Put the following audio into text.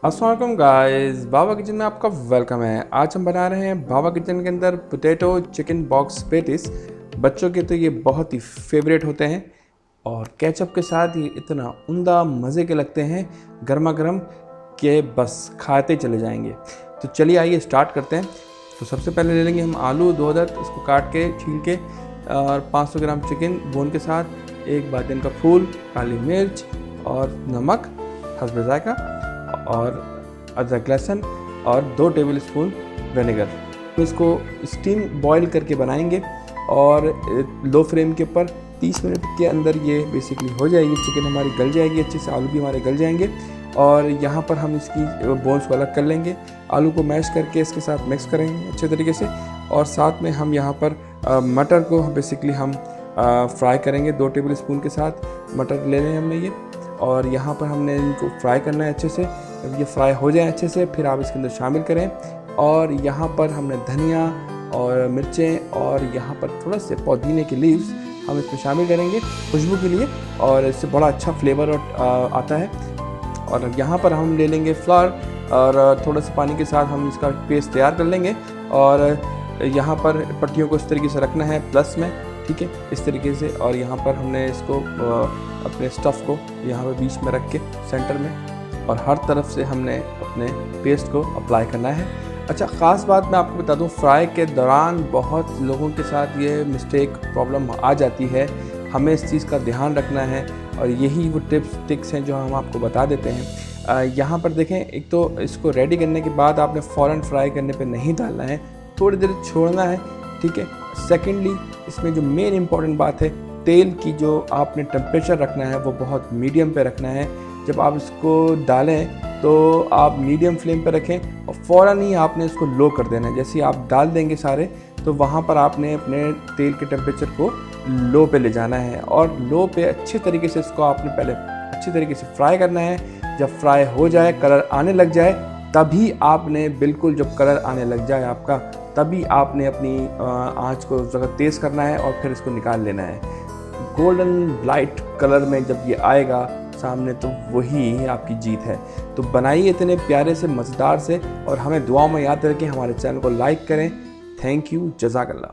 अस्सलाम वालेकुम गाइस, बाबा किचन में आपका वेलकम है। आज हम बना रहे हैं बाबा किचन के अंदर पोटैटो चिकन बॉक्स पेटिस। बच्चों के तो ये बहुत ही फेवरेट होते हैं और केचप के साथ ये इतना उम्दा मज़े के लगते हैं गर्मा गर्म के बस खाते चले जाएंगे। तो चलिए आइए स्टार्ट करते हैं। तो सबसे पहले ले लेंगे हम आलू 2 अदद, इसको काट के छील के, और 500 ग्राम चिकन बोन के साथ, एक बादिन का फूल, काली मिर्च और नमक हस्ब ज़ायक़ा, और अदरक लहसुन और 2 टेबल स्पून विनेगर। तो इसको स्टीम बॉईल करके बनाएंगे और लो फ्लेम के ऊपर 30 मिनट के अंदर ये बेसिकली हो जाएगी। चिकन हमारी गल जाएगी अच्छे से, आलू भी हमारे गल जाएंगे। और यहाँ पर हम इसकी बोन्स को अलग कर लेंगे, आलू को मैश करके इसके साथ मिक्स करेंगे अच्छे तरीके से। और साथ में हम यहाँ पर मटर को बेसिकली हम फ्राई करेंगे 2 टेबल स्पून के साथ। मटर ले लें हमने ये, और यहाँ पर हमने इनको फ्राई करना है अच्छे से। जब ये फ्राई हो जाए अच्छे से फिर आप इसके अंदर शामिल करें। और यहाँ पर हमने धनिया और मिर्चें और यहाँ पर थोड़ा से पुदीने के लीव्स हम इसमें शामिल करेंगे खुशबू के लिए, और इससे बड़ा अच्छा फ्लेवर आता है। और यहाँ पर हम ले लेंगे फ्लावर, और थोड़ा सा पानी के साथ हम इसका पेस्ट तैयार कर लेंगे। और यहाँ पर पट्टियों को इस तरीके से रखना है प्लस में, ठीक है, इस तरीके से। और यहाँ पर हमने इसको अपने स्टफ़ को यहाँ पर बीच में रख के सेंटर में, और हर तरफ से हमने अपने पेस्ट को अप्लाई करना है। अच्छा, ख़ास बात मैं आपको बता दूँ, फ्राई के दौरान बहुत लोगों के साथ ये मिस्टेक प्रॉब्लम आ जाती है। हमें इस चीज़ का ध्यान रखना है, और यही वो टिप्स हैं जो हम आपको बता देते हैं। यहाँ पर देखें, एक तो इसको रेडी करने के बाद आपने फ़ौरन फ्राई करने पे नहीं डालना है, थोड़ी देर छोड़ना है, ठीक है। सेकेंडली, इसमें जो मेन इम्पॉर्टेंट बात है, तेल की जो आपने टेम्परेचर रखना है वो बहुत मीडियम पे रखना है। जब आप इसको डालें तो आप मीडियम फ्लेम पे रखें, और फ़ौरन ही आपने इसको लो कर देना है। जैसे ही आप डाल देंगे सारे, तो वहाँ पर आपने अपने तेल के टेम्परेचर को लो पे ले जाना है, और लो पे अच्छे तरीके से इसको आपने पहले अच्छी तरीके से फ्राई करना है। जब फ्राई हो जाए, कलर आने लग जाए, तभी आपने बिल्कुल, जब कलर आने लग जाए आपका, तभी आपने अपनी आँच को ज़रा तेज़ करना है और फिर इसको निकाल लेना है। गोल्डन लाइट कलर में जब ये आएगा सामने, तो वही आपकी जीत है। तो बनाइए इतने प्यारे से, मज़ेदार से, और हमें दुआओं में याद रखें। हमारे चैनल को लाइक करें। थैंक यू, जज़ाकल्लाह।